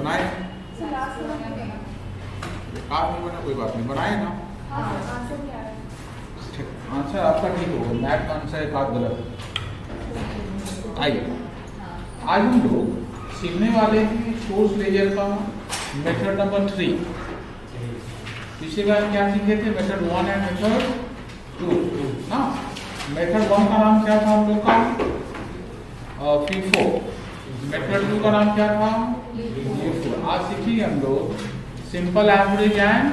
बनाए काट नहीं बना, कोई बात नहीं, बनाए ना। आंसर आपका ठीक होगा, मैथ का आंसर एक आध गलत। आइए आज हम लोग सीखने वाले हैं सोर्स लेजर का मेथड नंबर 3। पिछली बार क्या सीखे थे? Method 1 and method 2। हाँ, मेथड 1 का नाम क्या था हम लोग का? FIFO। मेथड 2 का नाम क्या था? LIFO। आज सीखिए हम लोग simple average and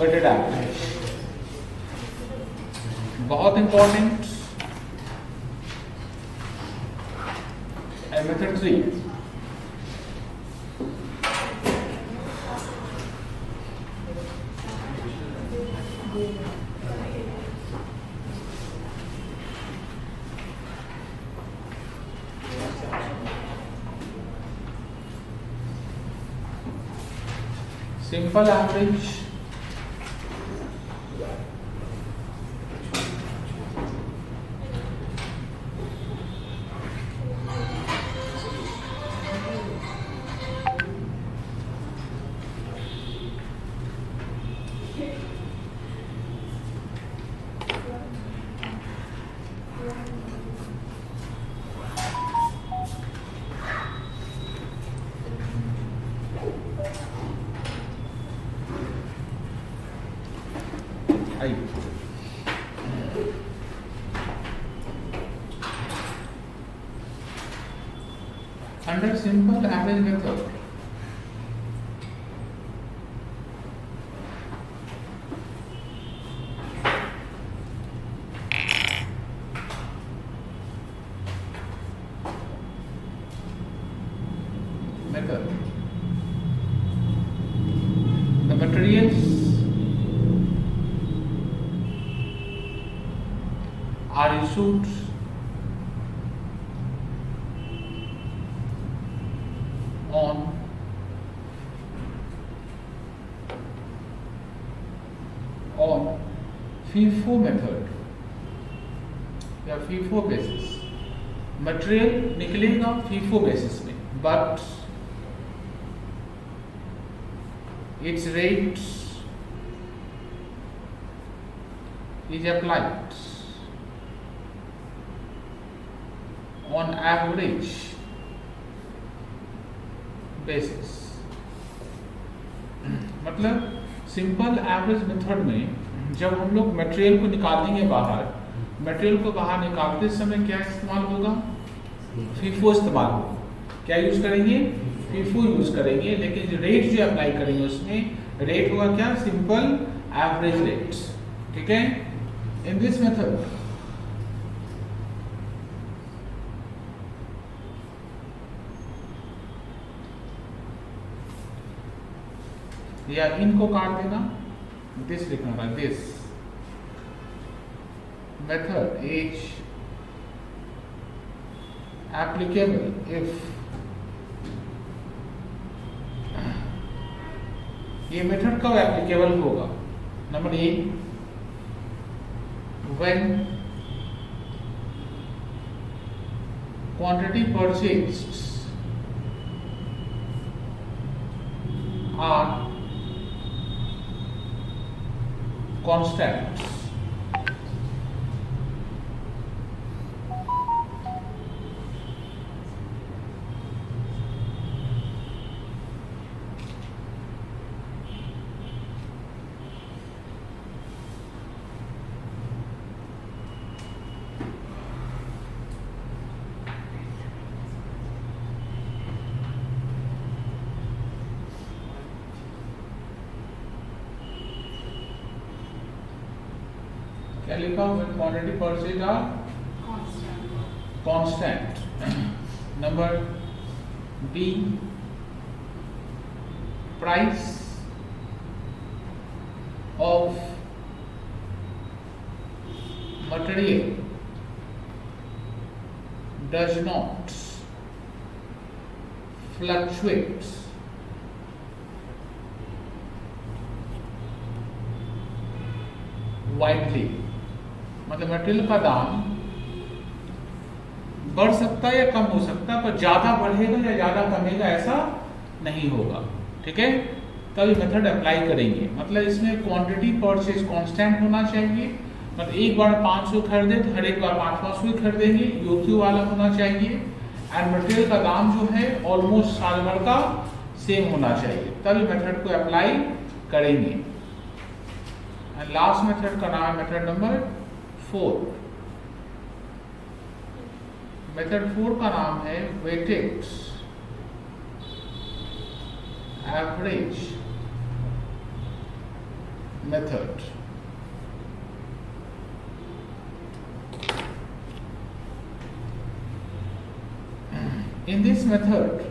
weighted average, बहुत important. Method 3 simple average under simple average method the materials are issued on FIFO method या FIFO basis। मटेरियल निकलेगा FIFO basis में, but its rate is applied on average basis। मतलब simple average method में जब हम लोग material को निकालेंगे बाहर, मटेरियल को बाहर निकालते समय क्या इस्तेमाल होगा? FIFO इस्तेमाल होगा। क्या यूज करेंगे? FIFO यूज करेंगे, लेकिन जो रेट जो अप्लाई करेंगे उसमें रेट होगा क्या? Simple average rate. ठीक है। इन दिस मेथड या इनको काट देना, दिस लिखना था, this method is applicable if, ये मेथड कब एप्लीकेबल होगा? Number 1, when quantity purchased are constant क्या लिखा? when quantity purchased are constant। Number B, price of material does not fluctuate widely। मतलब मटेरियल का दाम बढ़ सकता है या कम हो सकता है, पर ज्यादा बढ़ेगा या ज्यादा कमेगा ऐसा नहीं होगा, ठीक है। तभी मेथड अप्लाई करेंगे। मतलब इसमें क्वांटिटी परचेज कांस्टेंट होना चाहिए, मतलब एक बार 500 खरीदे तो हर एक बार 500 ही खरीदेंगे, यूक्यू वाला होना चाहिए। एंड मटेरियल का दाम जो है ऑलमोस्ट साल भर का सेम होना चाहिए, तभी मेथड को अप्लाई करेंगे। एंड लास्ट मेथड का नाम है मेथड नंबर 4। मेथड 4 का नाम है weighted average method. In this method,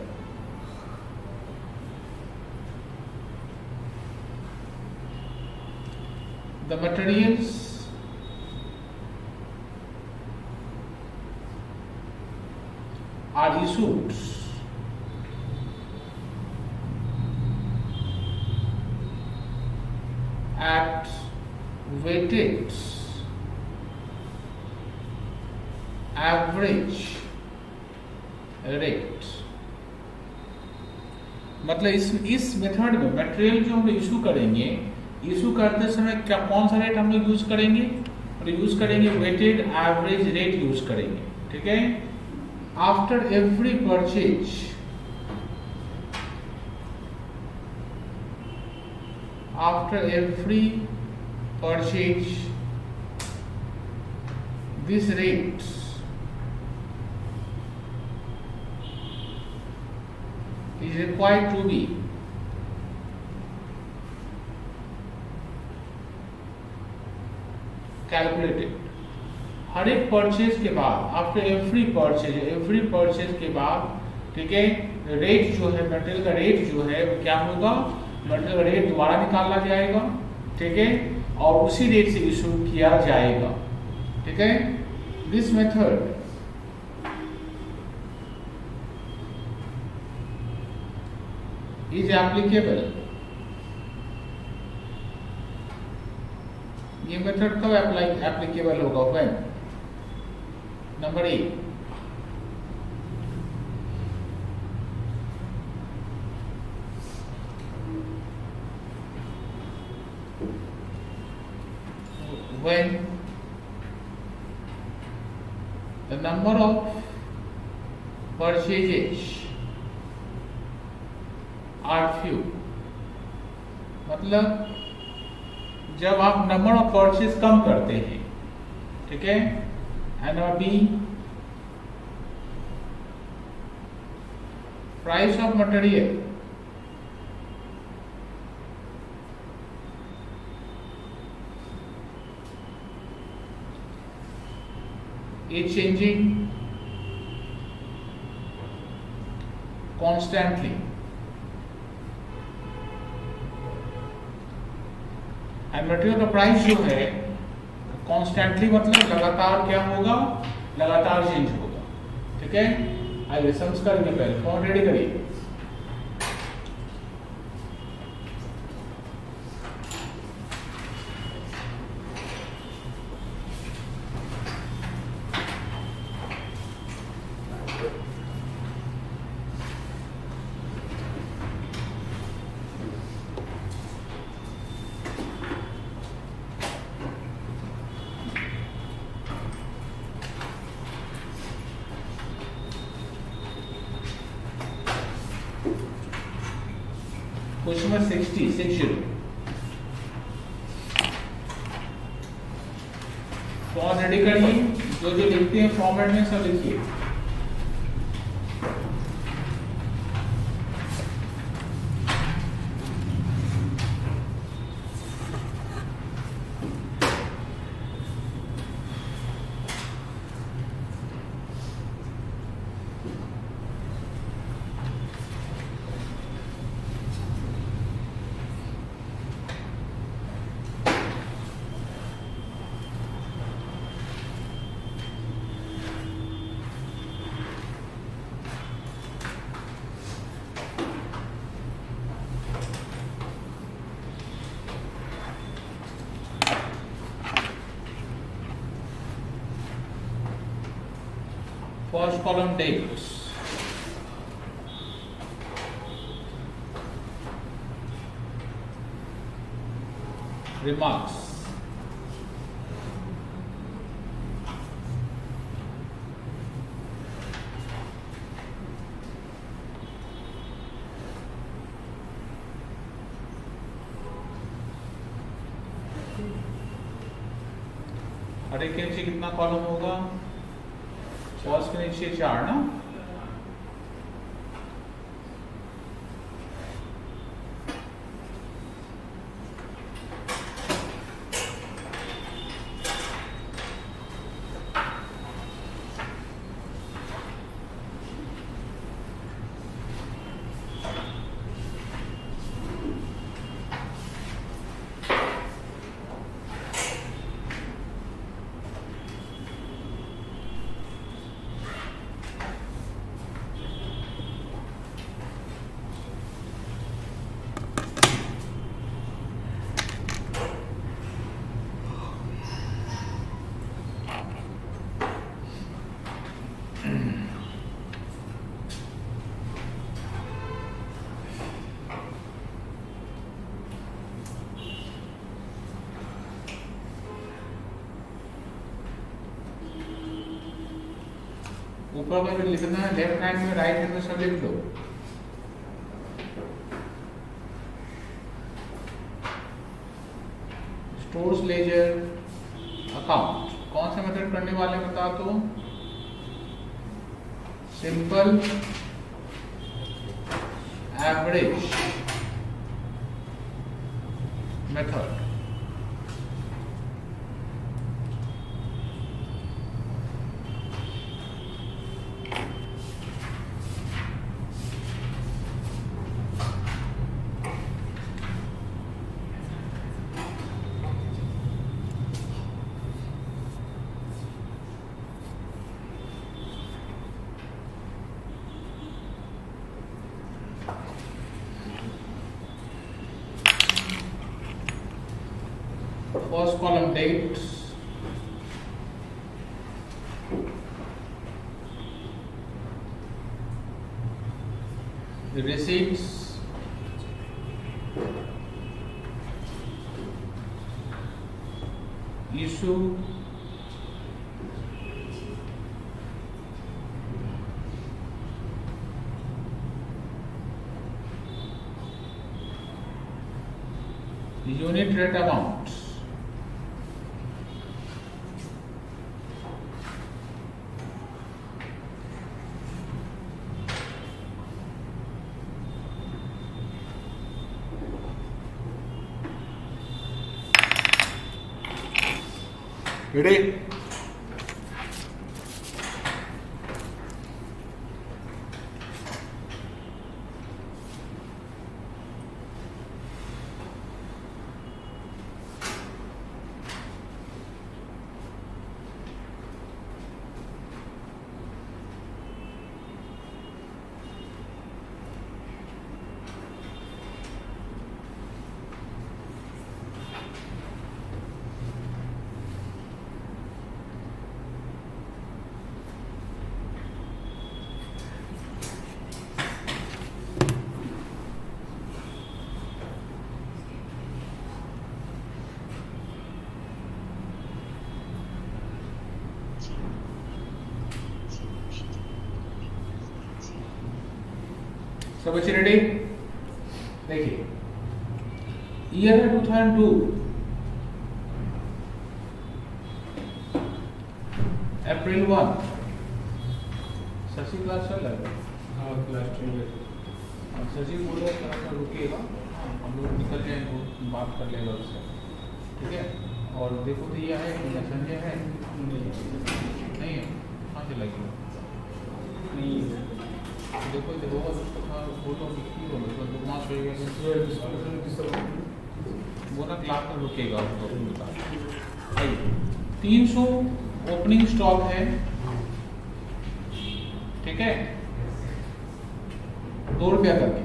the materials are issued at weighted average rate। मतलब इस मेथड में मटेरियल जो हम इशू करेंगे, इशू करते समय क्या कौन सा रेट हम लोग यूज करेंगे, और यूज करेंगे वेटेड एवरेज रेट यूज करेंगे, ठीक है। After every purchase after every purchase this rate is required to be calculated। हर एक परचेज के बाद, आफ्टर एवरी परचेज के बाद, ठीक है, रेट जो है मटेरियल का रेट जो है वो क्या होगा, मटेरियल का रेट दोबारा निकाला जाएगा, ठीक है, और उसी रेट से इशू किया जाएगा, ठीक है। This method is applicable. ये मेथड कब एप्लीकेबल होगा, when number 1 when the number of purchases are few। मतलब जब आप नंबर ऑफ परचेज कम करते हैं, ठीक है। And B price of material is changing constantly, and material का प्राइस जो है कॉन्स्टेंटली मतलब लगातार क्या होगा, लगातार चेंज होगा, ठीक है। आइए सम्स करेंगे, पहले फॉर्म रेडी करिए। क्वेश्चन नंबर 60 फॉर्म रेडी करिए, जो जो लिखते हैं फॉर्मेट में सब लिखिए। First column dates, remarks. हर एक के नीचे कितना कॉलम होगा? फर्स्ट के नीचे 4 ना। ऊपर में भी लिखना है, लेफ्ट हैंड में राइट हैंड में सब लिख दो। स्टोर्स लेजर अकाउंट कौन से मेथड करने वाले बता दो? Simple average method. First column dates, the receipts, issue, unit rate amount, ready? सब बच्चे रेडी? देखिए ईयर है 2002, अप्रैल 1। शशि क्लास चल रहा है? हाँ क्लास चल रही है। शशि बोल रहा है क्लास में रुकेगा, हम लोग निकल जाएंगे, बात कर लेगा उससे, ठीक है? और देखो तो ये है संजय है नहीं है, कहाँ से लगी नहीं है? देखो देखो फोटो वो ना क्लास में रुकेगा, 300 ओपनिंग स्टॉक है, ठीक है? 2 रुपया करके,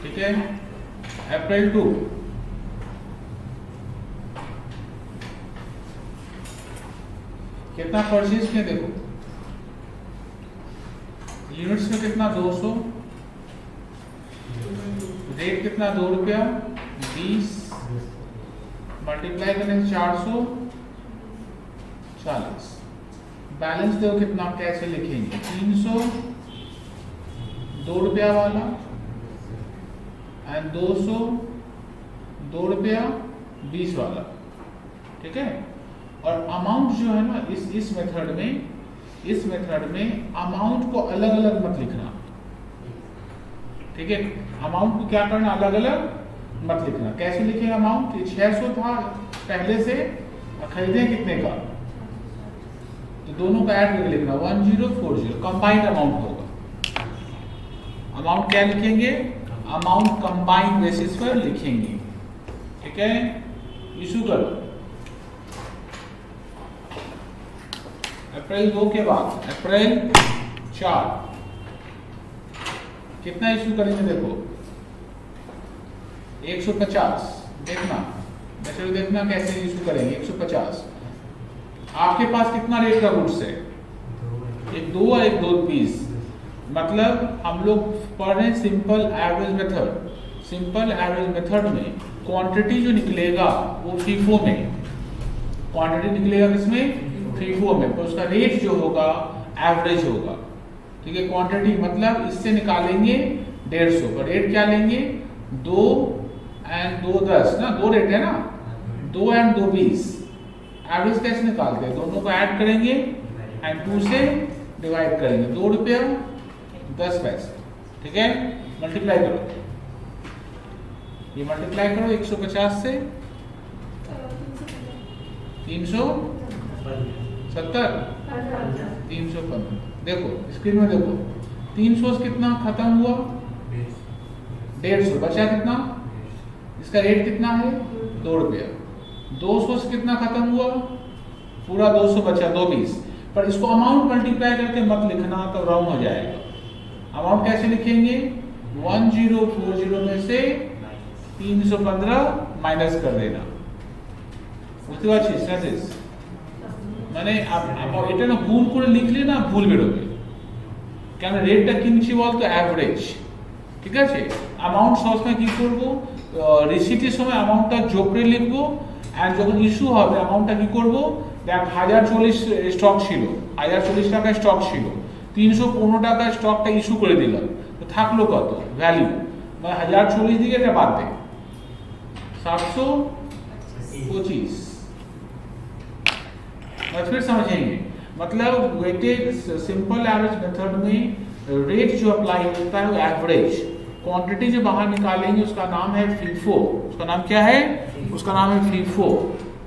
ठीक है? अप्रैल 2 कितना परचेज किया देखो, यूनिट्स में कितना 200, रेट कितना 2 रुपया 20, मल्टीप्लाई करें 440, बैलेंस देखो कितना कैसे लिखेंगे 300 2 रुपया वाला एंड 200 2 रुपया 20 वाला, ठीक है। और अमाउंट जो है ना इस मेथड में अमाउंट को अलग अलग मत लिखना, ठीक है। अमाउंट को क्या करना अलग अलग मत लिखना। कैसे लिखेंगे अमाउंट, 600 था पहले से, खरीदे कितने का, तो दोनों का ऐड करके लिखना 1040, कंबाइंड अमाउंट होगा। अमाउंट क्या लिखेंगे, अमाउंट कंबाइंड बेसिस पर लिखेंगे, ठीक है। इशू करो अप्रैल 2 के बाद अप्रैल 4 कितना इशू करेंगे, देखो 150, देखना चलो देखना कैसे इशू करेंगे 150। आपके पास कितना रेट का गुड्स है, एक 2 और एक 2 पीस, मतलब हम लोग पढ़ रहे हैं simple average method. Simple average method में क्वांटिटी जो निकलेगा वो फीफो में, क्वांटिटी निकलेगा किसमें, फीफो में, तो उसका रेट जो होगा एवरेज होगा, ठीक है। क्वांटिटी मतलब इससे निकालेंगे 150 पर रेट क्या लेंगे 2 एंड 2 10 ना, 2 रेट है ना, 2 एंड 2 20। एवरेज कैसे निकालते हैं, दोनों को ऐड करेंगे एंड 2 से डिवाइड करेंगे, 2 रुपया 10 पैसे, ठीक है। मल्टीप्लाई करो, ये मल्टीप्लाई करो 150 से 370 315, देखो स्क्रीन में देखो 300 से कितना खत्म हुआ 150, बचा कितना, इसका रेट कितना है 2 रुपया। 200 से कितना खत्म हुआ, पूरा 200 बचा 220, पर इसको अमाउंट मल्टीप्लाई करके मत लिखना तो रॉन्ग हो जाएगा। अमाउंट कैसे लिखेंगे 1040 में से 315 माइनस कर देना, उसके बाद মানে এটা না ভুল করে লিখলে না ভুল বেরোবে, কেন রেটটা কিনছি বলতো অ্যাভারেজ, ঠিক আছে। অ্যামাউন্ট সবসময় কি করব, রিসিটের সময় অ্যামাউন্টটা যোগ করে লিখবো, এন্ড যখন ইস্যু হবে অ্যামাউন্টটা কি করব, দেখ 1040 স্টক ছিল, 1040 টাকা স্টক ছিল, 315 টাকা স্টকটা ইস্যু করে দিলাম, তো থাকলো কত ভ্যালু, মানে 1040 দিকে এটা বাদ দে 725। फिर समझेंगे, मतलब वेटेड सिंपल एवरेज मेथड में रेट जो अप्लाई होता है वो एवरेज, क्वांटिटी जो बाहर निकालेंगे उसका नाम है फीफो, उसका नाम क्या है, उसका नाम है फीफो,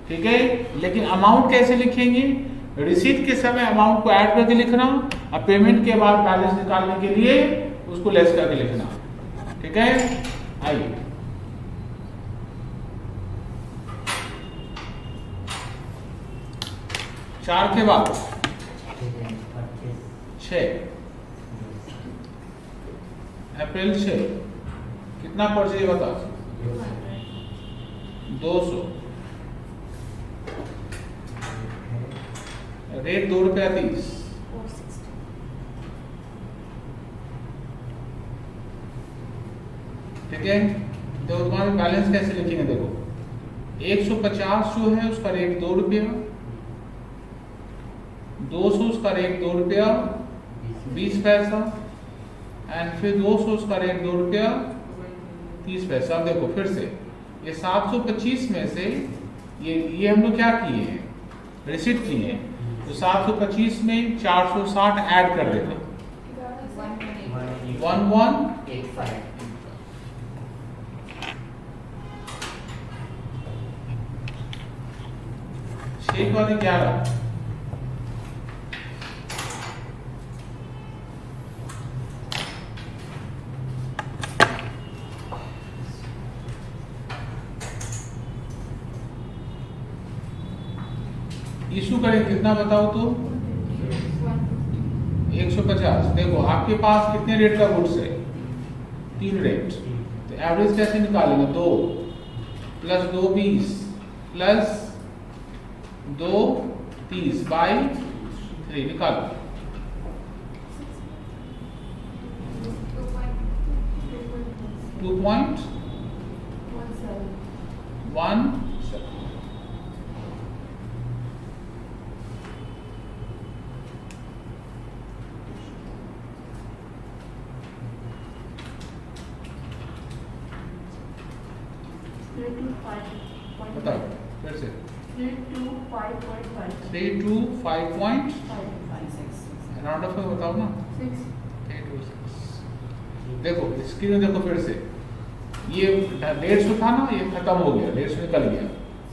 ठीक है। लेकिन अमाउंट कैसे लिखेंगे, रिसीट के समय अमाउंट को ऐड करके लिखना और पेमेंट के बाद बैलेंस निकालने के लिए उसको लेस करके लिखना, ठीक है। आइए 4 के बाद 6 अप्रैल 6 कितना परचेज बता 200, रेट 2 रुपया 30, ठीक है। तो तुम्हारे बैलेंस कैसे लिखेंगे, देखो 150 जो है उसका रेट 2 रुपया, 200 उसका रेट 2 रुपया 20 पैसा एंड फिर 200 उसका रेट 2 रुपया 30 पैसा। अब देखो फिर से ये 725 में से ये हम लोग क्या किए हैं, रिसीट किए हैं, तो 725 में 460 ऐड कर देना 1185। छह को 11, इशू करें कितना बताओ तो 150। देखो आपके पास कितने रेट का गुड्स है, 3 रेट, तो एवरेज कैसे निकालेंगे, 2 प्लस 2 20 प्लस 2 30 बाई 3 निकालो 2.17 बताओ फिर से 3 to 5 point राउंड ऑफ बताओ ना 3 to 6 देखो स्क्रीन में देखो फिर से ये 150 था ना ये खत्म हो गया 150 निकल गया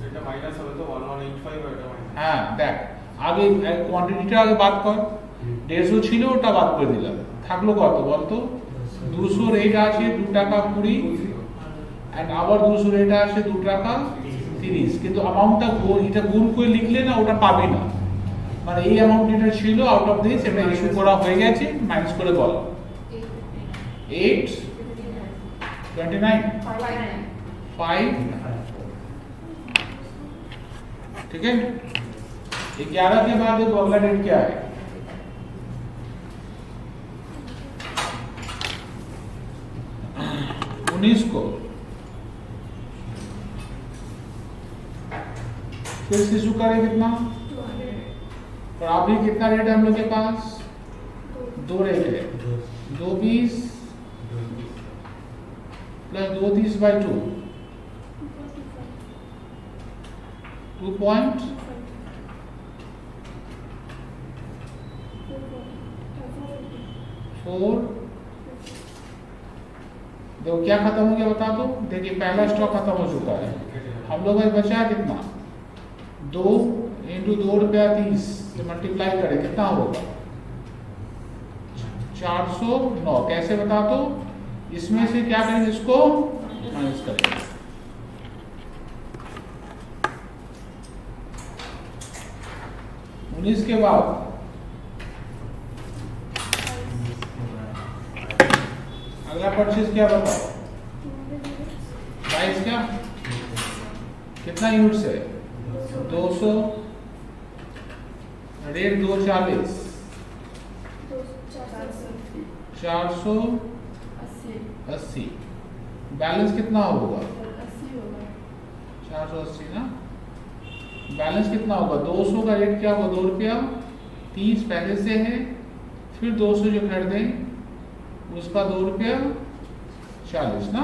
সেটা মাইনাস হবে তো 1185 এটা মাইনাস হ্যাঁ দেখ আগে কোয়ান্টিটিটা আগে বাদ কর 150 ছিল ওটা বাদ করে দিলাম থাকলো কত বলতো 200 রেট আছে 2 টাকা 20 এন্ড আবার 200 রেট আছে 2 টাকা 30 কিন্তু অ্যামাউন্টটা এটা গুণ করে লিখলে না ওটা পাবে না মানে এই অ্যামাউন্ট এটা ছিল আউট অফ দিস এটা ইস্যু করা হয়ে গেছে মাইনাস করে বল 8 29 5 ठीक है 11 के बाद एक अगला डेट क्या है उन्नीस को फिर से इशू करें कितना और अभी कितना रेट है हम लोग के पास 2 रेट है 220 प्लस 230/2 2.4 देखो क्या खत्म हो गया बता दो देखिए पहला स्टॉक खत्म हो चुका है हम लोग में बचा कितना 2 × 2 रुपया 30 से मल्टीप्लाई करें कितना होगा 409 कैसे बता दो इसमें से क्या करेंगे इसको माइनस करेंगे उन्नीस के बाद अगला परचेज क्या बताओ 22 क्या कितना यूनिट्स है 200 रेट 240 480 बैलेंस कितना होगा 480 ना बैलेंस कितना होगा 200 का रेट क्या होगा 2 रुपया 30 पहले से है फिर 200 जो खरीदे उसका 2 रुपया 40 ना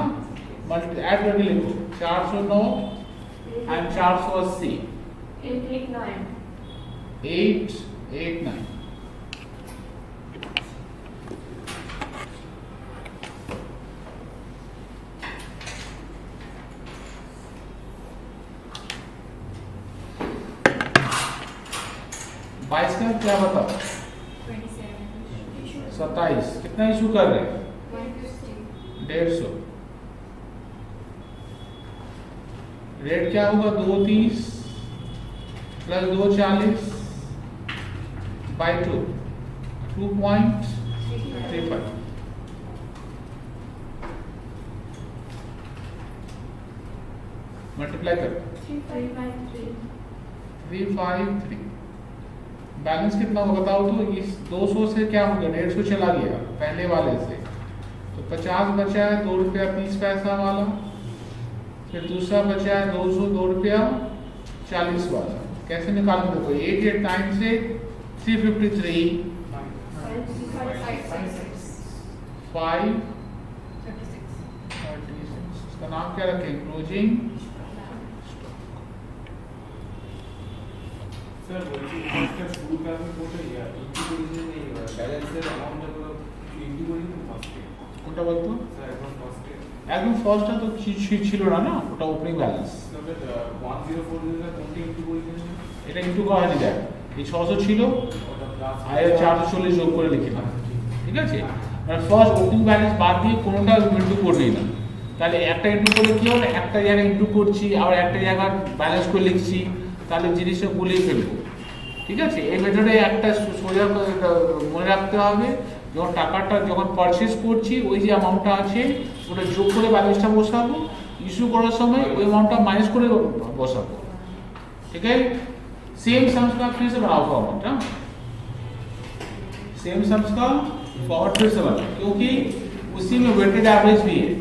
मल्टी ऐड करके लिखो 409 एंड 480 889 22 का क्या बताओ 27 कितना इशू कर रहे हैं 150 रेट क्या होगा 230 प्लस 240 बाई 2 2.35 मल्टीप्लाई कर 353 बैलेंस कितना होगा बताओ तो इस 200 से क्या हो गया 150 चला गया पहले वाले से तो 50 बचा है 2 रुपया 30 पैसा वाला फिर दूसरा बचा है 200 2 रुपया 40 वाला कैसे निकालेंगे देखो 889 से 353 5 36 इसका नाम क्या रखें क्लोजिंग স্যার বলছি এটা শুরু কারণে কোথায় ইয়া ইন্টিগ্রেশন নেই ব্যালেন্সের অ্যামাউন্টটা ইন্টিগ্রেশন ফার্স্টে কোনটা বলতো স্যার এখন ফার্স্টে একদম ফার্স্টটা তো ছিল না ওটা ওপেনিং ব্যালেন্স তবে 1040 এর কোনটা ইন্টিগ্রেশন এটা ইনটু করা হয়নি দেখ এই 600 ছিল ওটা প্লাস আর 440 যোগ করে লিখলাম ঠিক আছে মানে ফার্স্ট ওপেনিং ব্যালেন্স বাদ দিয়ে কোনটা ইনটু করবি না তাহলে একটা ইনটু করলে কি হবে একটা জায়গায় ইনটু করছি আর একটা জায়গায় ব্যালেন্স করে লিখছি তাহলে জিনিসটা গুলিয়ে ফেলবো ঠিক আছে এই মেথডে একটা সোজা মনে রাখতে হবে যখন টাকাটা যখন পারচেজ করছি ওই যে অ্যামাউন্টটা আছে ওটা যোগ করে ব্যালেন্সটা বসাবো ইস্যू করার সময় ওই অ্যামাউন্টটা মাইনাস করে বসাবো ठीक है सेम सम्स का फिर से बनाओ फॉर्मेट हाँ सेम सम्स का फॉर्मेट फिर से बनाओ क्योंकि उसी में वेटेड एवरेज भी है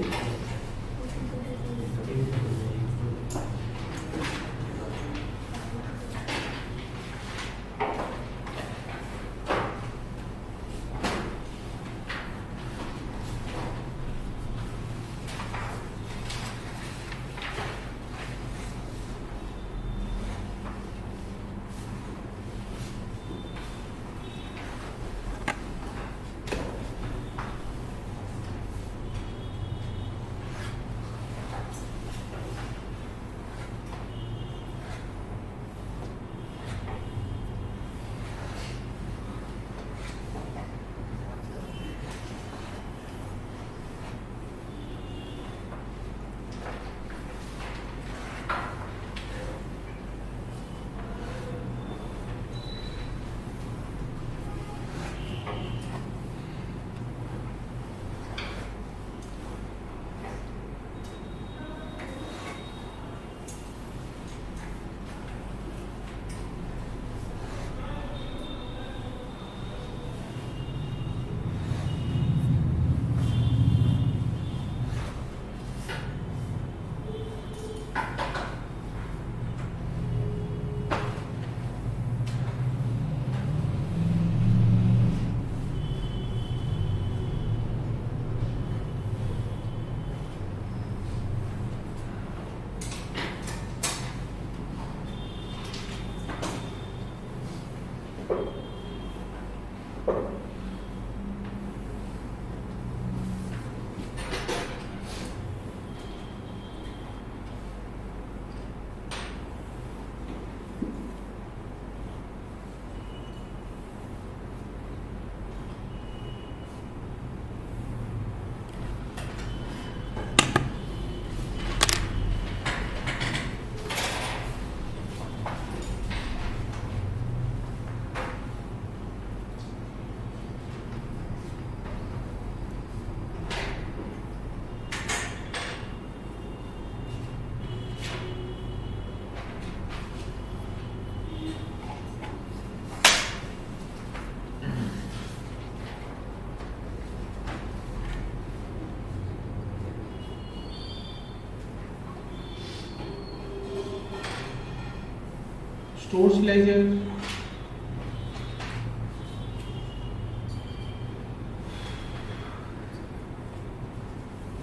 stores ledger,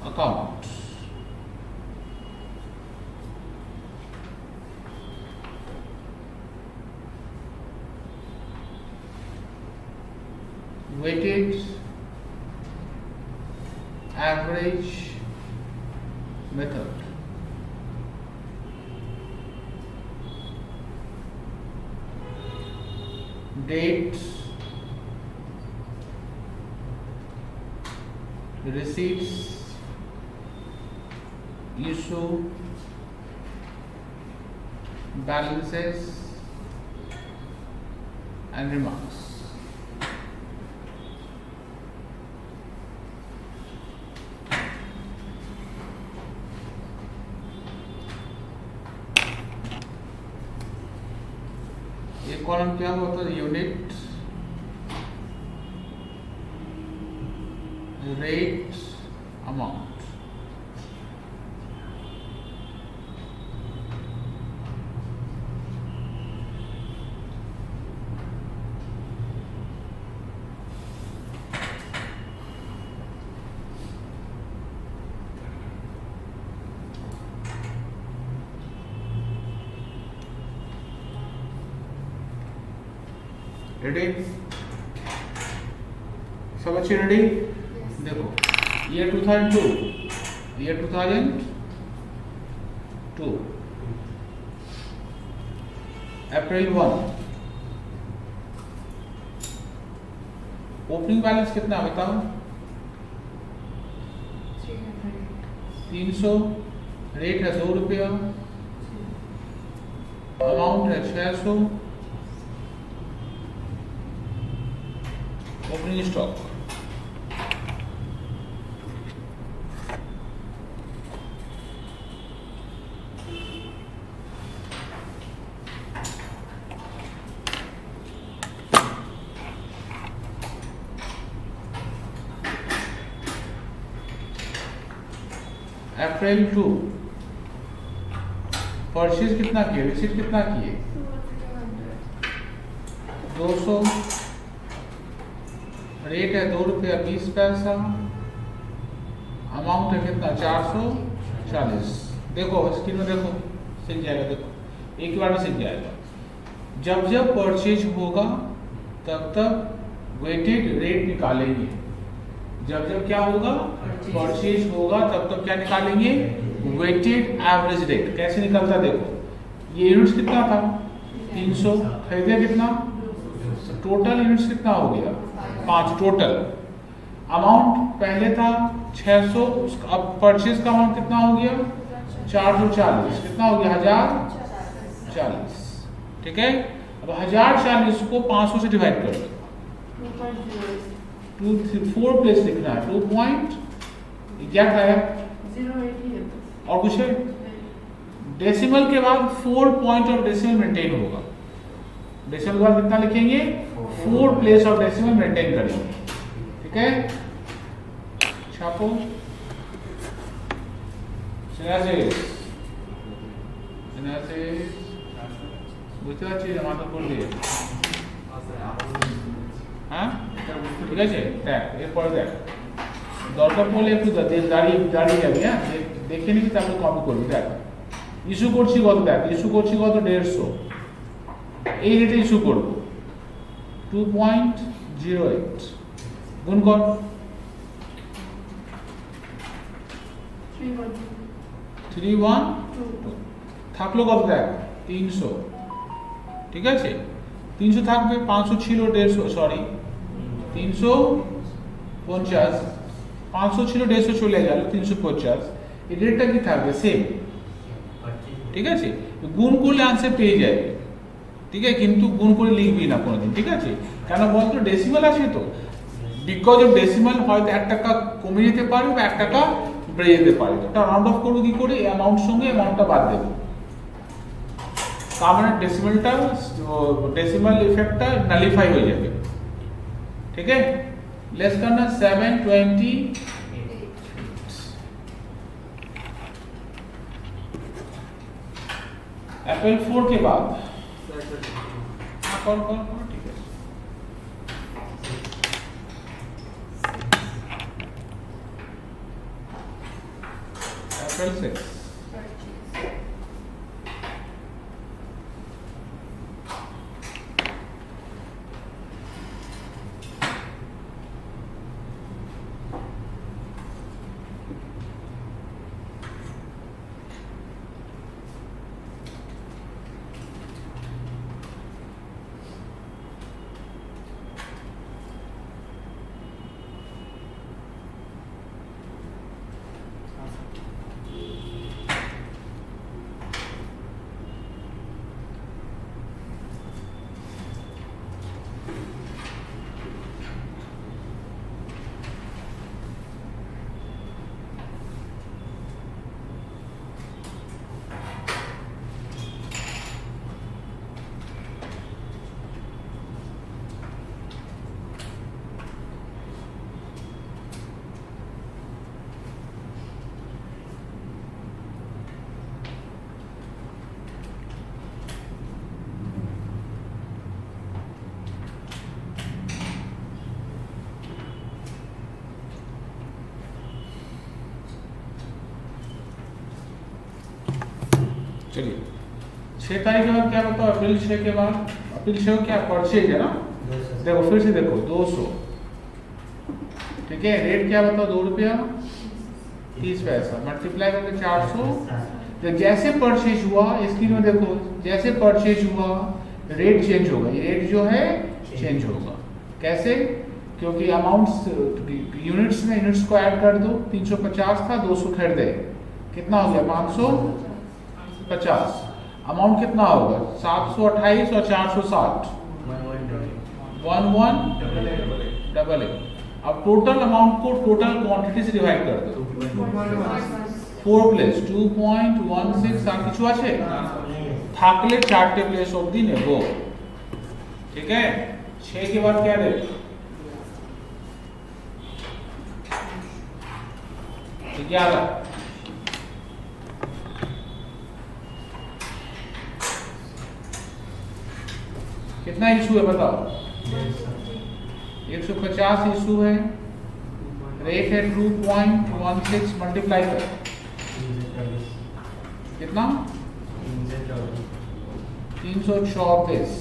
account, weighted average method, dates, receipts, issue, balances and remarks. ये कॉलम क्या होता है? Unit, rate, amount. रेडी? सब अच्छी रेडी? देखो ये 2002, ये 2002, अप्रैल 1, ओपनिंग बैलेंस कितना बताओ? 300, रेट है 2 रुपया, अमाउंट है 600, ओपनिंग स्टॉक अप्रैल 2, परचेज कितना किए? रिसीट कितना किए? 200, रेट है 2 रुपया 20 पैसा, अमाउंट है कितना? 440। देखो स्क्रीन में देखो, सीख जाएगा। देखो एक बार में सीख जाएगा। जब जब परचेज होगा तब तब वेटेड रेट निकालेंगे। जब जब क्या होगा? परचेज होगा तब तब क्या निकालेंगे? Weighted average rate. कैसे निकलता? देखो ये यूनिट्स कितना था? 300, खरीदे कितना? टोटल यूनिट्स कितना हो गया? 5 टोटल। अमाउंट पहले था 600, अब परचेज का अमाउंट कितना हो गया? 440। कितना हो गया? 1040। ठीक है, अब 1040 को 500 से डिवाइड कर दो। 4 प्लेस लिखना है, 2 पॉइंट क्या है? 080 और कुछ है? डेसिमल के बाद 4 पॉइंट ऑफ डेसिमल मेंटेन होगा। डेसिमल के बाद कितना लिखेंगे? 4 प्लेस ऑफ डेसिमल मेंटेन करेंगे। ठीक है, छापो। বুঝতে পারছি মাথা পড়লে? হ্যাঁ ঠিক আছে, দেখ এরপরে দেখ, দরকার পড়লে একটু দাঁড়িয়ে যাবি। হ্যাঁ দেখে নিবি, তারপরে কপি করবি। দেখ ইস্যু করছি কত? দেখ ইস্যু করছি কত? 150। এই রেটে ইস্যু করবো। 2.08 গুণ কর 312 থাকলো কত দেখ 300 ঠিক আছে 300 থাকবে 500 ছিল 150 সরি 350 500 ছিল 150 চলে গেল 350 এই রেটটা কি থাকবে সেম ঠিক আছে গুণ করলে आंसर পেয়ে যাবে ঠিক আছে কিন্তু গুণ করে লিখবি না কোনোদিন ঠিক আছে কেন বলতো ডেসিমাল আছে তো বিকজ অফ ডেসিমাল হয়তো 1 টাকা কমে যেতে পারে বা 1 টাকা বেড়ে যেতে পারে এটা রাউন্ড অফ করব কি করে এই অ্যামাউন্ট সঙ্গে অ্যামাউন্টটা বাদ দেব তার মানে ডেসিমাল ইফেক্টটা নালিফাই হয়ে যাবে ठीक है लेस करना 720 एप्पल 4 के बाद कौन कौन ठीक है एप्पल 6 चलिए 6 तारीख के बाद क्या बताओ अप्रैल 6 के बाद अप्रैल 6 को क्या परचेज है ना देखो फिर से देखो 200 ठीक है रेट क्या बताओ 2 रुपया 30 पैसा मल्टीप्लाई करके 400 तो जैसे परचेज हुआ स्क्रीन में देखो जैसे परचेज हुआ रेट चेंज होगा ये रेट जो है चेंज होगा कैसे क्योंकि अमाउंट्स यूनिट्स में यूनिट्स को ऐड कर दो 350 था 200 खरीदे कितना हो गया 550 अमाउंट कितना होगा 728 और 460 1188 अब टोटल अमाउंट को टोटल क्वांटिटी से डिवाइड कर दो 4 प्लेस 2.16 আর কিছু আছে থাকলে চারটে প্লেস অবধি নেব ठीक है 6 के बाद क्या दे 11 कितना इशू है बताओ 150 इशू है रेट है 2.16 मल्टीप्लाई कर कितना 334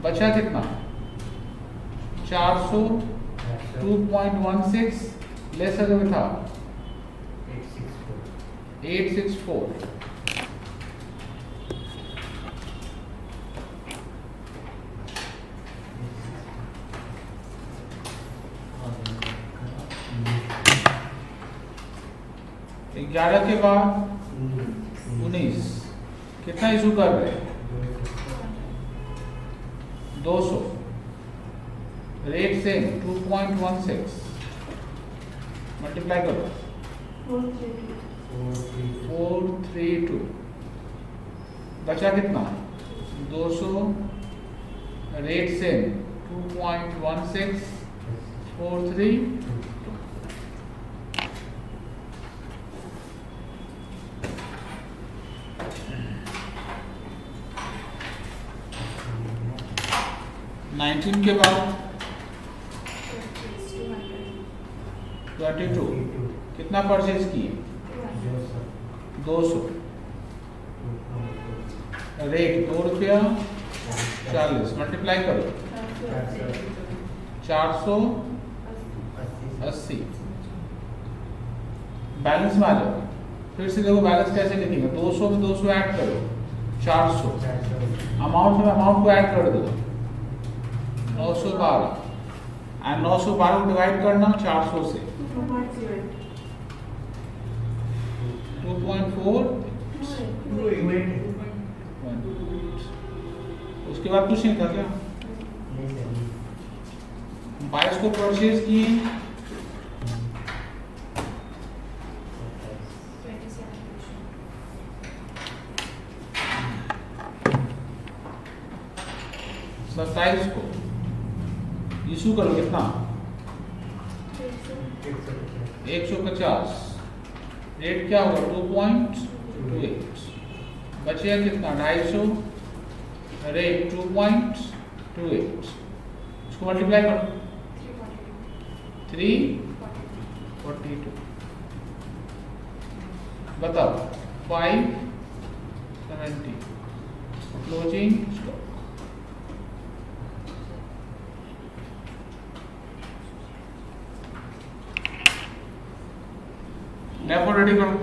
बचा कितना 400 2.16 लेस अगर था 864 11 के बाद 19 कितना इशू कर रहे हैं 200 रेट से 2.16 मल्टीप्लाई करो 432 बचा कितना 200 रेट से 2.16 43 19 के बाद 22 कितना परचेज किए 200 रेट 2 रुपया 40 मल्टीप्लाई करो 480। बैलेंस में आ जाओ। फिर से देखो बैलेंस कैसे लिखेंगे, 200 में 200 ऐड करो, 400। अमाउंट में अमाउंट को ऐड कर दो, 912। एंड 912 को डिवाइड करना 400 से, 2.4। उसके बाद कुछ नहीं था क्या? 22 को परचेज किए, सत्ताईस को इशू करो, कितना? 150। रेट क्या होगा? 2.28। बचेगा कितना? 250। रेट 2.28, इसको मल्टीप्लाई करो, 342। बताओ 570 क्लोजिंग स्टॉक। नेफो रेडी करो।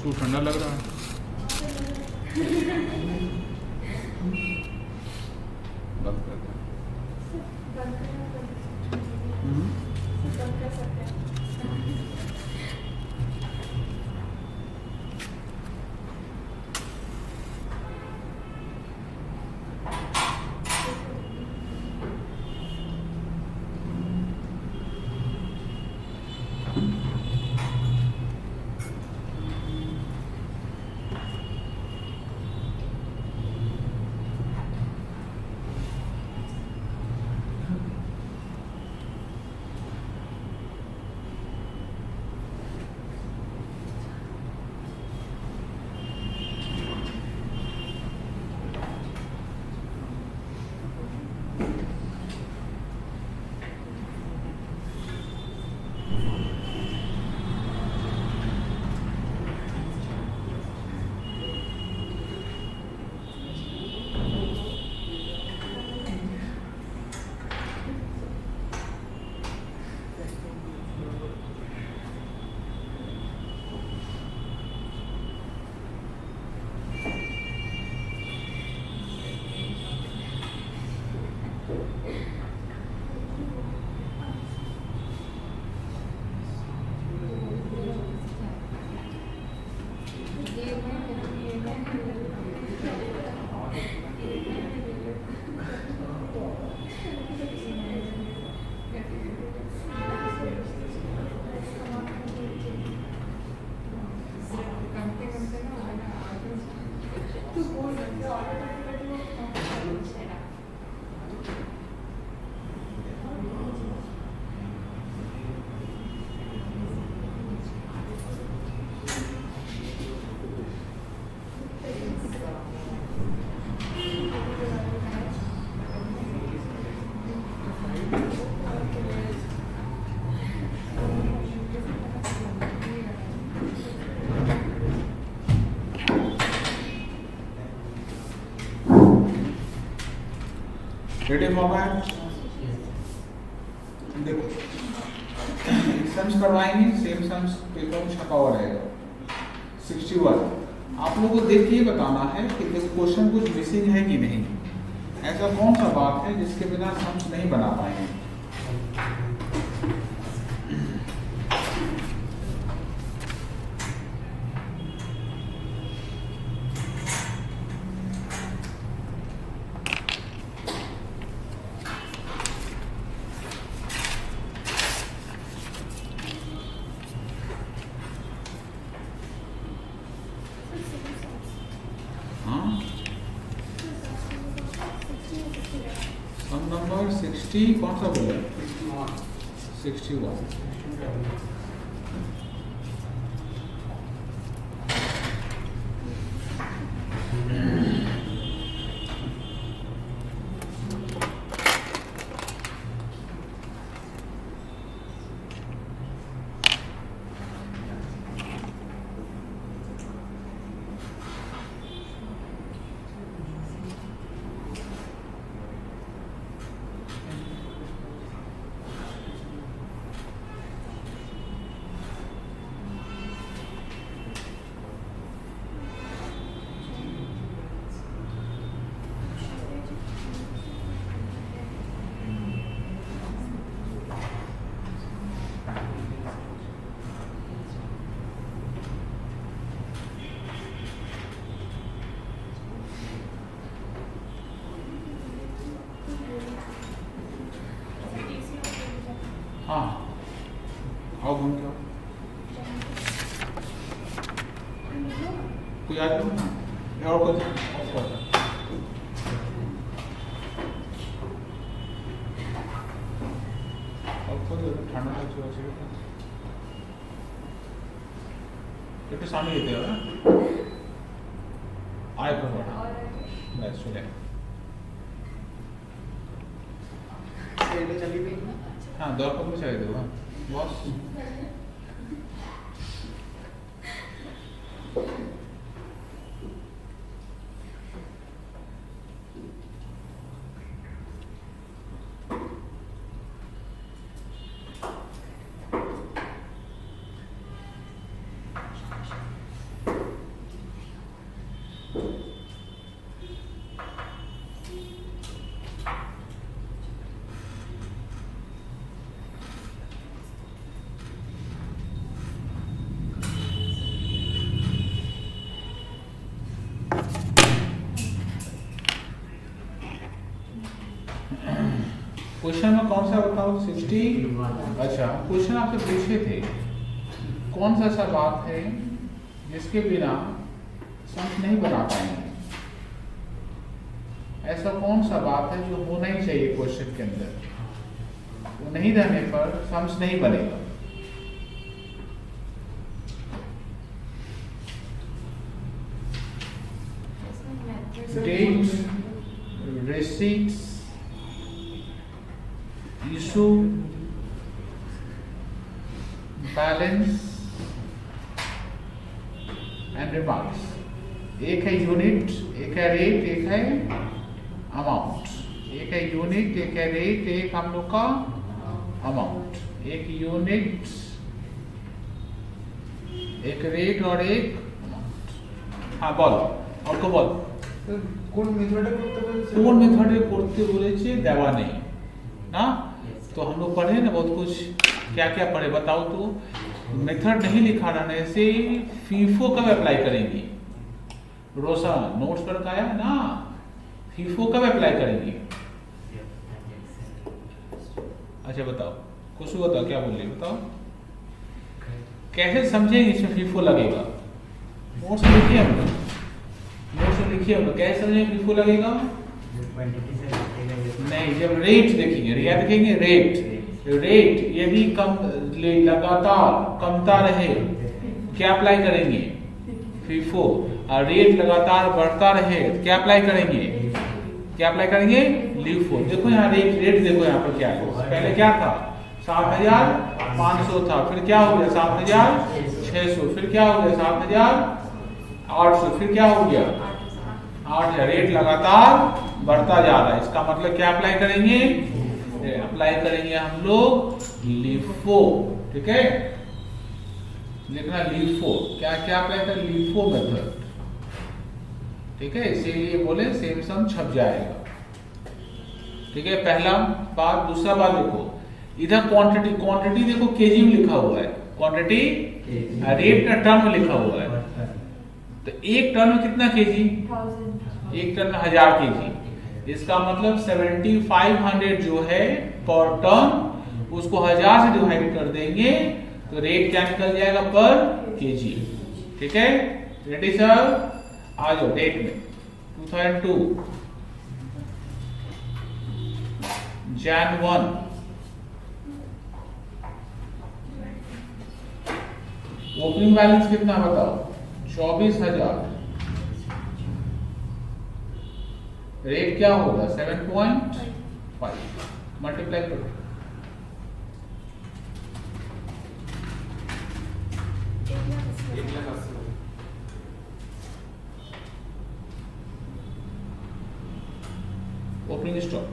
उसको ठंडा लग रहा है। बंद कर दो। रेडी फॉर्मेट देखो, सम्स करवाएंगे, सेम सम्स पेपर में छपा हुआ रहेगा। 61 आप लोगों को देख के ये बताना है कि क्वेश्चन कुछ मिसिंग है कि नहीं। ऐसा कौन सा बात है जिसके बिना सम्स नहीं बना पाएंगे। सम नंबर 60 कौन सा बोला? 61। हाँ आओ घूम के आओ, कोई आदमी ना और कुछ ठंडा একটু সামনে যেতে হবে, আয় করবো ব্যাস চলে। हाँ दरकार में चाहिए देगा बॉस। क्वेश्चन में कौन सा बताओ 60। अच्छा, क्वेश्चन आपसे पूछे थे कौन सा ऐसा बात है जिसके बिना सम्स नहीं बना पाएंगे। ऐसा कौन सा बात है जो होना ही चाहिए क्वेश्चन के अंदर, वो नहीं रहने पर सम्स नहीं बनेगा। Dates, receipts, issue, balance and remarks। एक है यूनिट, एक है रेट, एक है अमाउंट। एक है यूनिट, एक है रेट, एक हम लोग का अमाउंट। एक यूनिट, एक रेट और एक अमाउंट। हाँ बोल, और को बोल কোন মেথডে করতে বলেছে? কোন মেথডে করতে বলেছে দেওয়া নেই ना। तो हम लोग पढ़े ना बहुत कुछ, क्या क्या पढ़े बताओ तो। मेथड नहीं लिखा रहने से फीफो कब अप्लाई करेंगे? रोसा नोट्स पर आया ना, फीफो कब अप्लाई करेंगे? अच्छा बताओ, कुछ बताओ, क्या बोल रहे बताओ, कैसे समझेंगे इसमें फीफो लगेगा? नोट्स लिखिए हम लोग, नोट्स लिखिए हम लोग, कैसे समझेंगे फीफो लगेगा? नहीं, जब रेट देखेंगे, रिया देखेंगे रेट, रेट यदि कम लगातार कमता रहे क्या अप्लाई करेंगे? फीफो। और रेट लगातार बढ़ता रहे क्या अप्लाई करेंगे? क्या अप्लाई करेंगे? लीफो। देखो यहाँ रेट, रेट देखो यहाँ पर क्या है, पहले क्या था 7,500 था, फिर क्या हो गया 7,600, फिर क्या हो गया 7,800, फिर क्या हो गया 8,000। रेट लगातार बढ़ता जा रहा है, इसका मतलब क्या अप्लाई करेंगे? अप्लाई करेंगे हम लोग लीफो। ठीक है, लिखना लीफो। क्या क्या अप्लाई कर? LIFO method. ठीक है, इसीलिए बोले सेम सम छप जाएगा। ठीक है, पहला बात। दूसरा बात देखो इधर क्वांटिटी, क्वांटिटी देखो केजी में लिखा हुआ है, क्वांटिटी रेट का टर्म में लिखा हुआ है। तो एक टन में कितना केजी? एक टन में 1000 केजी। इसका मतलब 7500 जो है पर टन, उसको 1000 से डिवाइड कर देंगे तो रेट क्या निकल जाएगा? पर केजी। ठीक है, रेडी सर? आ जाओ डेट में 2002 Jan 1। ओपनिंग बैलेंस कितना बताओ? 24,000। रेट क्या होगा? 7.5। मल्टीप्लाई करो, ओपनिंग स्टॉक।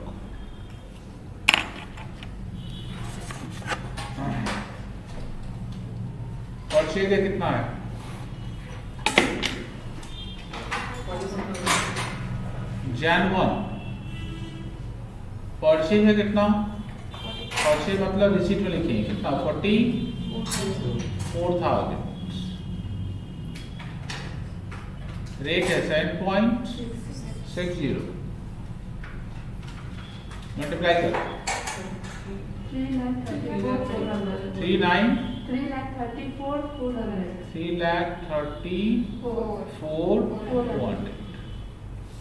परचेज कितना है? Jan 1 परचेज है कितना? परचेज मतलब रिसीट में लिखेंगे कितना? 44,000। रेट है 7.60। मल्टीप्लाई कर 3,34,400।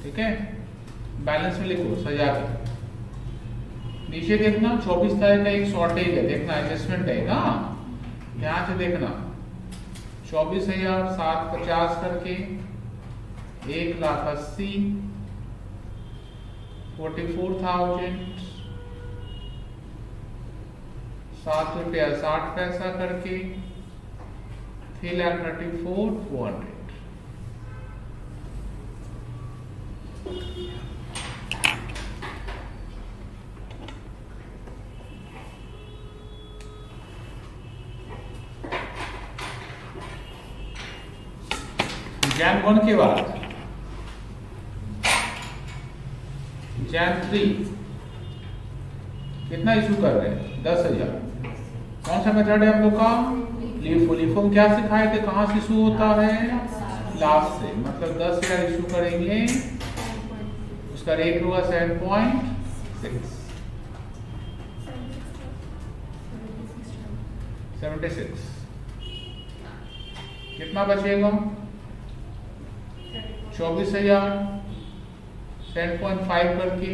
ठीक है, बैलेंस में लिखो सजा कर। नीचे देखना 24 तारीख का एक शॉर्टेज है, देखना एडजस्टमेंट है ना, ध्यान से देखना। 24,750 करके 1,80,000, 44,000, 7 रुपया 60 पैसा करके 3,34,400। Jan 1 के बाद Jan 3 कितना इशू कर रहे हैं? 10,000। कौन सा मेथड है हम लोग का? लीफो। लीफो में क्या सिखाए थे? कहाँ से इशू होता है? लास्ट से। मतलब 10,000 इशू करेंगे, उसका रेट होगा 7.6। 76। कितना बचेगा? 24,000 7.5 करके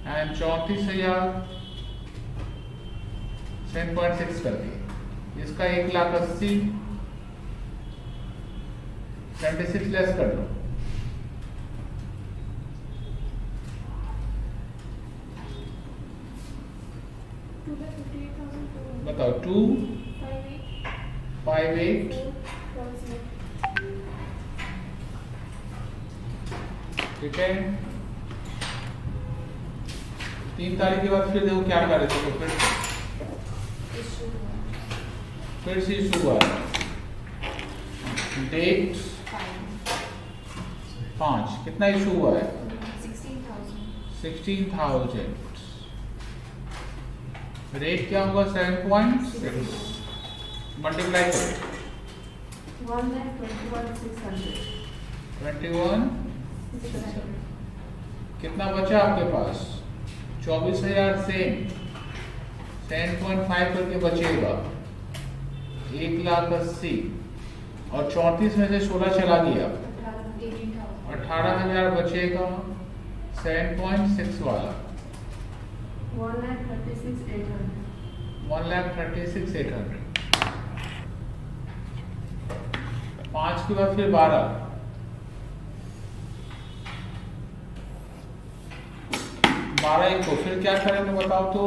एंड 34,000 7.6 करके। इसका 1,80,000 76 लेस कर लो। बताओ 258 ठीक है। 3 तारीख के बाद फिर देखो क्या कर रहे थे, तो फिर से इशू हुआ। डेट 5 कितना इशू हुआ है? 16,000। रेट क्या होगा? 7.6 मल्टीप्लाई करो 21 कितना बचा आपके पास? 24,000 से 7.5 करके बचेगा 1,80,000 और 34 में से 16 चला गया 18,000 बचेगा 7.6 वाला 1,36,800। 5 के बाद फिर 12 एक को फिर क्या करेंगे बताओ तो?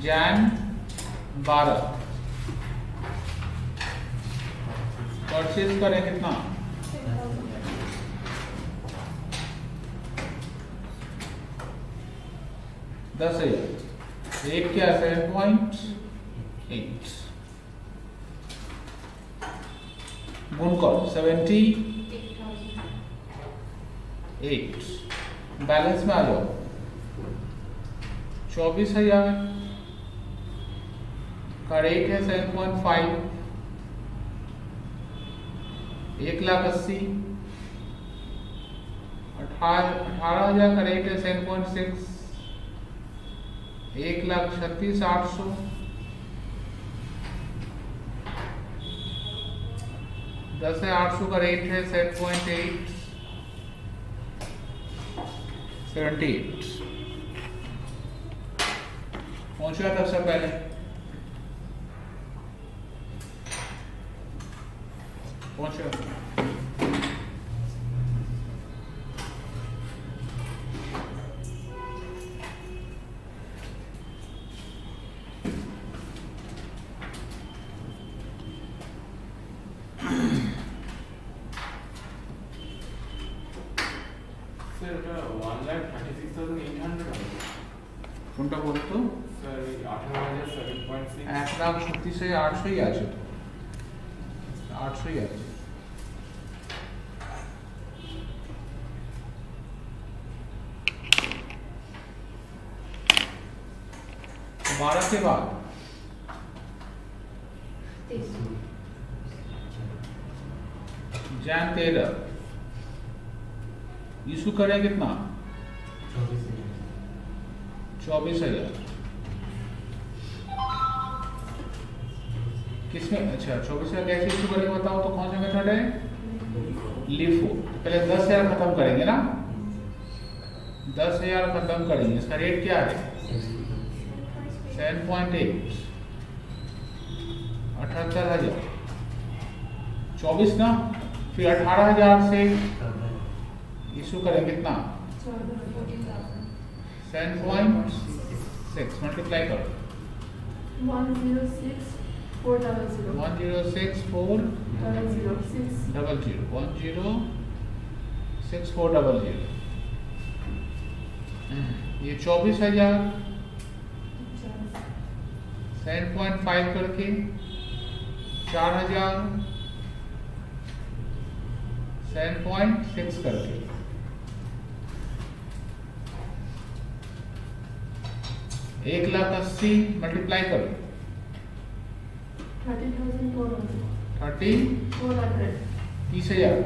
जैन 12 परचेज करें कितना? 10,000। रेट क्या? 7.8 गुण करो 78। बैलेंस में आ जाओ 24,000 का रेट है 7.5 1,80,000 18,000 का रेट है 7.6 1,36,800 10,800 का रेट है 7.8 78 पहुंच गया था सबसे पहले। पहुंच गया স্যার ওটা 1,36,800 হবে কোনটা বলতো? স্যার 18,000 7.6 1,36,800 আছে তো 800 আছে। बारह के बाद जैन 13 इशू करें कितना? 24,000 किसमें? अच्छा 24,000 कैसे इशू करेंगे बताओ तो? कौन सा मेथड है? लिफो। पहले 10,000 खत्म करेंगे ना, 10,000 खत्म करेंगे। इसका रेट क्या है? 7.8 78,000 24 ना, फिर 18,000 से इशू करें कितना? 7.6 मल्टीप्लाई करो 106,400 106,400 ये 24,000 7.5 करके 4,000 7.6 करके 1,80,000 मल्टीप्लाई करो 30,400 30,000 30,000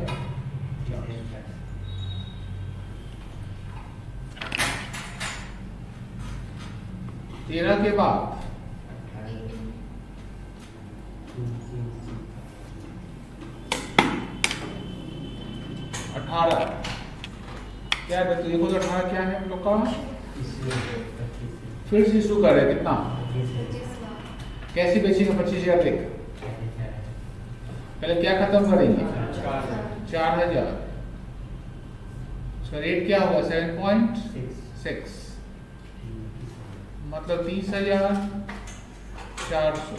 13 के बाद 18 क्या है? तो देखो तो 18 क्या है हम लोग का? फिर से इशू कर रहे हैं, कितना? कैसे बेचेंगे 25,000 तक? पहले क्या खत्म करेंगे? 4,000। सो रेट क्या होगा? 7.6 मतलब 30,400।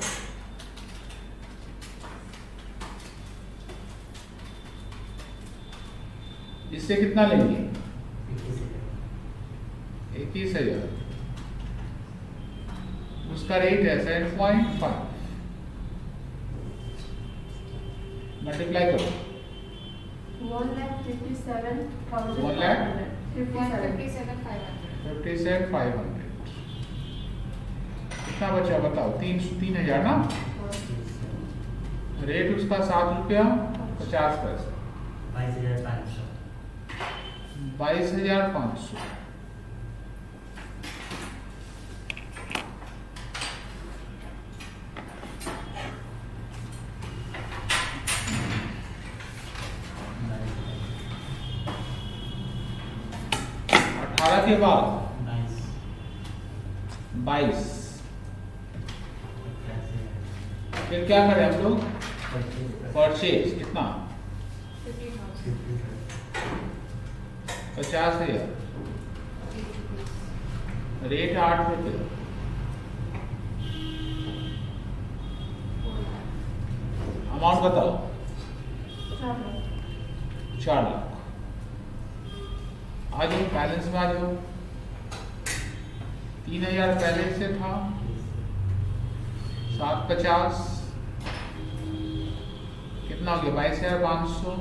इससे कितना लेंगे? 21,000। उसका रेट है 7.5। मल्टीप्लाई करो। 1,57,500. 57,500। कितना बचा बताओ? 3,000 ना? रेट उसका 7 रुपया 50 पैसे। 22,500। के बाद 22। फिर क्या करें हम लोग? परचेज कितना? 50,000। रेट 8 रुपये। अमाउंट बताओ। 4 लाख। आ जाओ बैलेंस में आ जाओ। 3,000 पहले से था। 750 कितना हो गया? 22,500।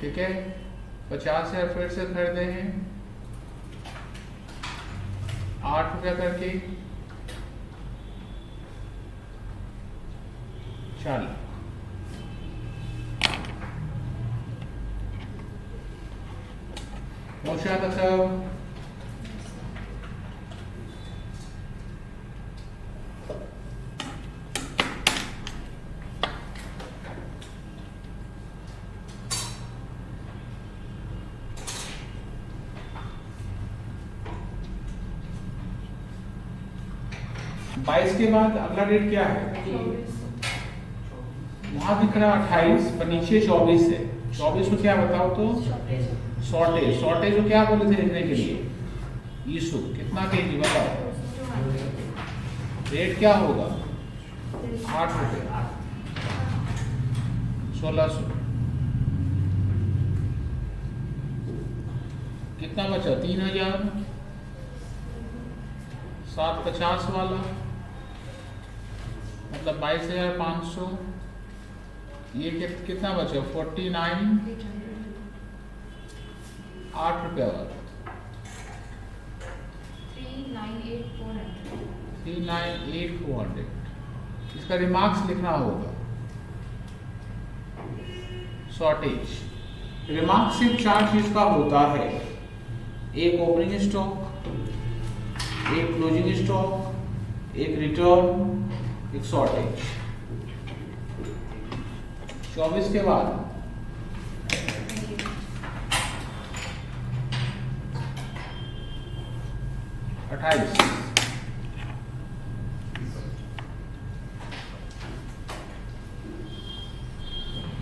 ठीक है, 50,000 फिर से खरीदे हैं 8 रुपया करके। 4 पहुंचा था सब। बाईस के बाद अगला डेट क्या है? वहां दिख रहा 28 पर नीचे 24 है। 24 को क्या बताओ तो? शॉर्टेज। शॉर्टेज को क्या बोले थे लिखने के लिए? इशू। कितना केजी बताओ? रेट क्या होगा? 8 रुपये। 1,600। कितना बचा? 3,000। 750 वाला मतलब 22,500। ये कितना बचा? 49। 8 रुपया वाला 3,98,400। इसका रिमार्क्स लिखना होगा। शॉर्टेज रिमार्क सिर्फ 4 चीज का होता है। एक ओपनिंग स्टॉक, एक क्लोजिंग स्टॉक, एक रिटर्न, एक शॉर्टेज। 24 के बाद 28।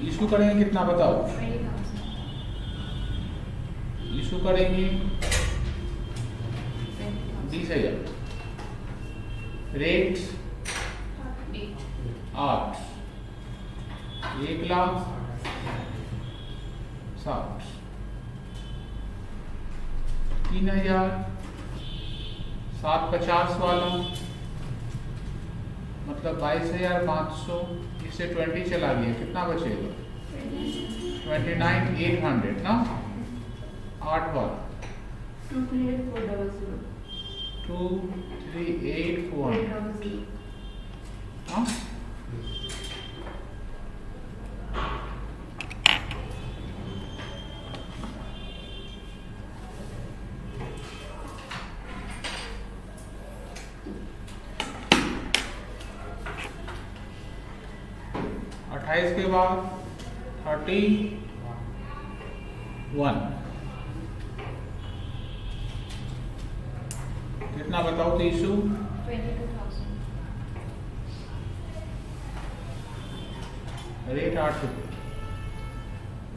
इशू करेंगे कितना बताओ? इशू करेंगे 20,000। रेट 8। 1,60,000। 3,000। 750 वाला मतलब 22,500। इससे 20 चला गया, कितना बचेगा? 29,800 ना? 8 वाला 238,400. 238,400। हाँ 28 के बाद 31 कितना बताओ 300 22,000. रेट 8 रुपये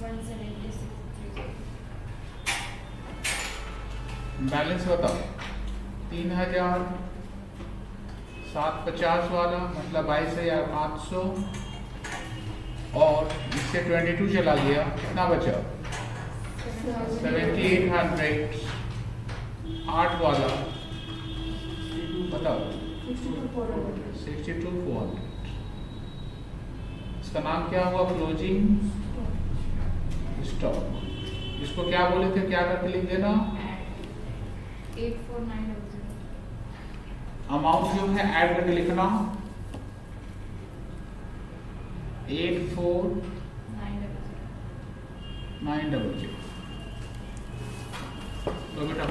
176,300. बैलेंस बताओ 3000 750 वाला मतलब 22,500 और इससे 22 चला गया कितना बचा 7,800 8 वाला बताओ 62,400 इसका नाम क्या हुआ क्लोजिंग स्टॉक इसको क्या बोले थे क्या करके लिख देना 84,900. अमाउंट जो है ऐड करके लिखना 84,900 तो बेटा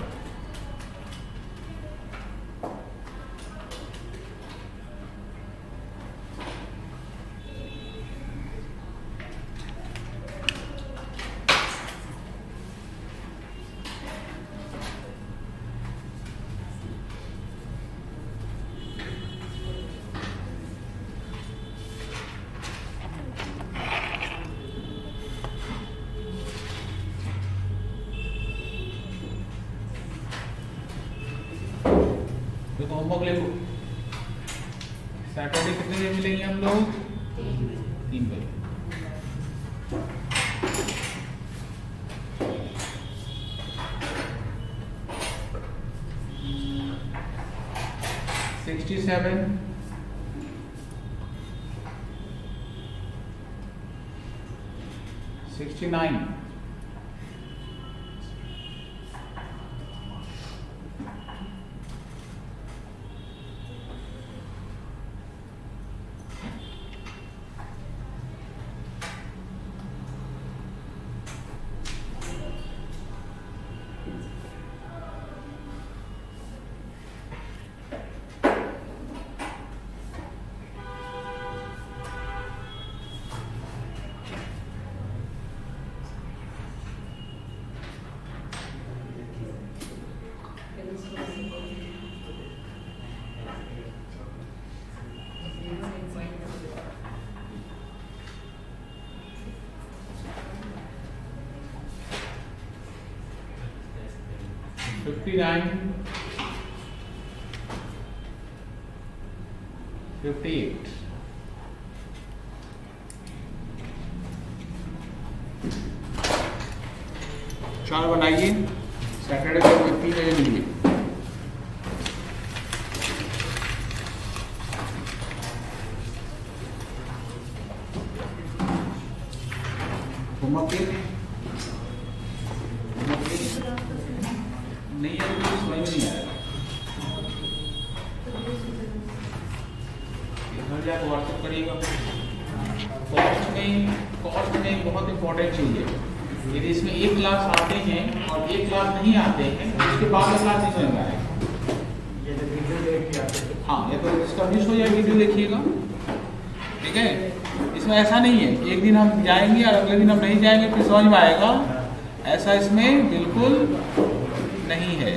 तो होमवर्क लिखो सैटरडे कितने बजे मिलेंगे हम लोग 3 बजे $67 $69 59 58 चार बनाइए सैटरडे को 3 बजे मिलिए होमवर्क नहीं है तो समझ में नहीं आएगा घर जाकर व्हाट्सएप करिएगा कॉस्ट में बहुत इंपॉर्टेंट चीज़ है यदि इसमें एक क्लास आते हैं और एक क्लास नहीं आते हैं तो उसके बाद में क्लास नहीं समझ में आएगा हाँ या तो इसका मिस हो जाए वीडियो देखिएगा ठीक है इसमें ऐसा नहीं है एक दिन हम जाएंगे और अगले दिन हम नहीं जाएंगे फिर समझ में आएगा ऐसा इसमें बिल्कुल नहीं है।